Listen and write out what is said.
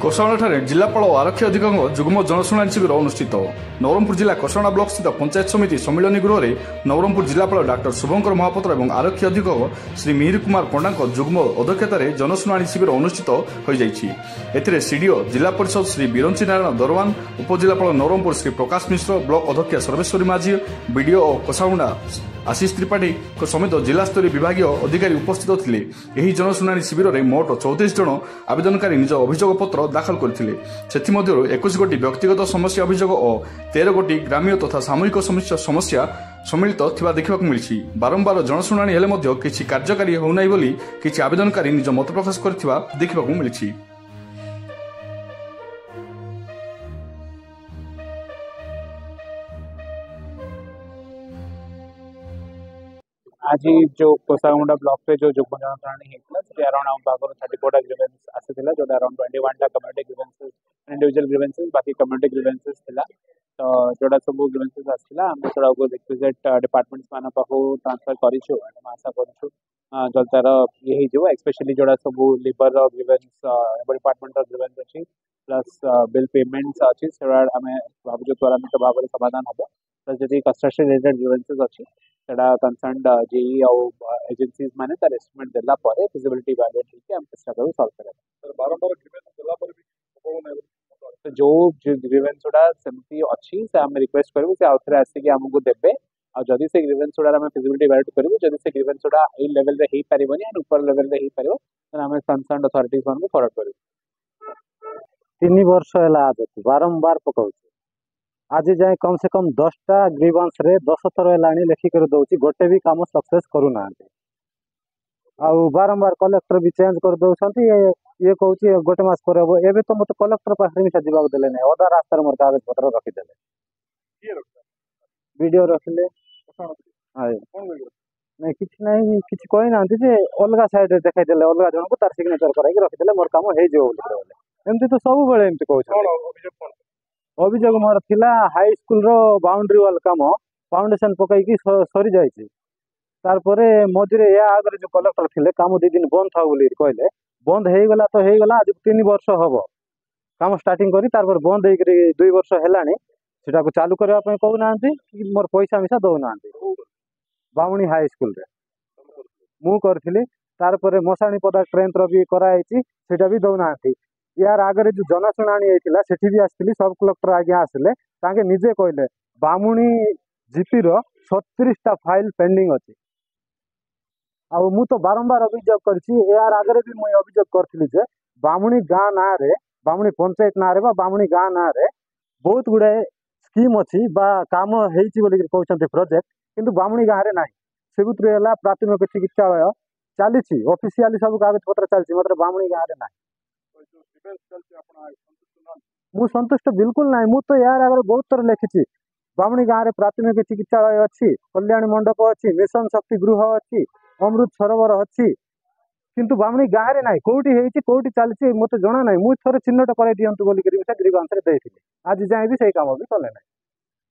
कोसळाଠାରେ जिलापाल और आरक्षी अधिकारी जुग्म जनशुणाणी शिविर अनुष्ठित। नवरंगपुर जिला कोसळा ब्लॉक स्थित पंचायत समिति सम्मिलनी गृह में नवरंगपुर जिलापाल डॉक्टर शुभंकर महापात्र और आरक्षी अधीक्षक श्री मिहिर कुमार पंडा जुग्म अध्यक्षतार जनशुणाणी शिविर अनुष्ठित हो जाए। सीडीओ जिला परिषद श्री बिरंची नारायण दरवान, उपजिलापाल नवरंगपुर श्री प्रकाश मिश्र, ब्लॉक अध्यक्ष सर्वेश्वरी माझी, बीडीओ और कोसामुंडा आशीष त्रिपाठी समेत जिलास्तरीय विभाग अधिकारी उपस्थित थे। यह जनशुणाणी शिविर में मोट 34 जन आवेदनकारी निज अभियोग पत्र दाखल करते। 21 गोटी व्यक्तिगत समस्या अभियोग और 13 गोटी ग्राम्य तथा सामूहिक समस्या सम्मिलित थिबा देखिबाकु मिलिछि। बारंबार जनशुणाणी हेले मध्य किछि कार्यकारी होउनाई बोली किछि आवेदनकारी निज मत प्रकाश करथिबा देखिबाकु मिलिछि। आज जो कोसामुंडा ब्लॉक पे जो जुग्म जनशुणाणी होता अराउंड आम पाखर 34 ग्रीवेंस आसाला जो around 21 community grievances individual grievances बाकी कम्युनिटी ग्रीवेंसेस थिला। तो जोड़ा सब ग्रीवेंसेस आसाला आम थोड़ा रिक्विजिट डिपार्टमेंट्स मान पाखु ट्रांसफर करिछु। आशा करूँ जल्द तार ये हो एक्सपेशली जोड़ा सब लिवर ग्रीवेंस डिपार्टमेंट ग्रीवेंस अच्छी प्लस बिल पेमेंट्स अच्छी से आम भावुँ त्वरान्वित भाव में समाधान हम। प्लस जब कंस्ट्रक्शन रिलेटेड ग्रीवेंसेस अच्छी कंसर्न जेई और एजेंसीज माने तार एस्टिमेट देला परे फिजिबिलिटी इवैल्यूएट करके हम चेष्टा करू सॉल्व करे। सर बारंबार ग्रीवेंस देला पर भी तो जो ग्रीवेंस उडा सेमती अछि से हम रिक्वेस्ट करबो से आउथरे आसी कि हमको देबे और जदी से ग्रीवेंस उडा हम फिजिबिलिटी इवैल्यूएट करबो जदी से ग्रीवेंस उडा ए लेवल रे हेई परिबोनी एंड ऊपर लेवल रे हेई परिबो त हम कंसर्न अथॉरिटीज को फॉरवर्ड करबो। 3 वर्ष हला आदत बारंबार पकाउछ। आज जाए कम से कम 10टा ग्रीवांस रे 10 थर है लेखिक दौर गोटे भी कम सक्सेस करूना। बारंबार कलेक्टर भी चेंज कर दौरान ये कहूँ गोटे मस पर एवं तो मत कलेक्टर पाखे मिसा जावाक देले ना अधा रास्तार मोर कागज पत्र रखीदे वीडियो रखिले नहीं कि नहीं कि कही ना अलग साइड देखा अलग जन को तार सिग्नेचर कराई रखीदे मोर कम हो एमती तो सब बेले एमती कहते। अभियोग मोर थिला हाई स्कूल रो बाउंड्री वाल काम फाउंडेशन पकईकी सरी जाइए। तारपरे मझे या आगे जो कलेक्टर थिले काम 2 दिन बंद था बोली कहले बंद हो गला तो हो गला। आज 3 वर्ष हम काम स्टार्टिंग करी तारपर बंद हो 2 वर्ष है सेटा को चालू करने कहूना कि मोर पैसा मिसा दौना बामुणी हाई स्कूल रे मु करी। तारपरे मशाणी पदा ट्रेन भी कराई सेटा भी दौना। यार आगे जो जनशुणाणी होता सेठी भी आसती सब कलेक्टर आज्ञा आसिले ताके निजे कहले बामुणी जीपी रो 36टा फाइल पेंडिंग अच्छी। मु तो बारंबार अभियोग करछि यार आगे भी मुझे अभियोग करी जे बामुणी गाँ ना रे बामुणी पंचायत ना रे बामुणी गाँ ना रे बहुत गुड़े स्कीम अच्छी काम होती कहते प्रोजेक्ट किंतु बामुणी गाँव में ना से प्राथमिक चिकित्सालय चली ऑफिशियली सब कागज पत्र चलती मतलब बामुणी गाँव में ना मु संतुष्ट बिल्कुल ना। मु तो यार आगे बहुत थर लिखी बामुणी गाँव में प्राथमिक चिकित्सालय अच्छी, कल्याणी मंडप अच्छी, मिशन शक्ति गृह अच्छी, अमृत सरोवर अच्छी किंतु बामुणी गाँव में ना कौटी कौटी चलती मत जना ना। मुझे थोड़े चिन्हट कर दिंतु बोलिक ग्रीवांस आज जाए भी सही काम भी कले ना।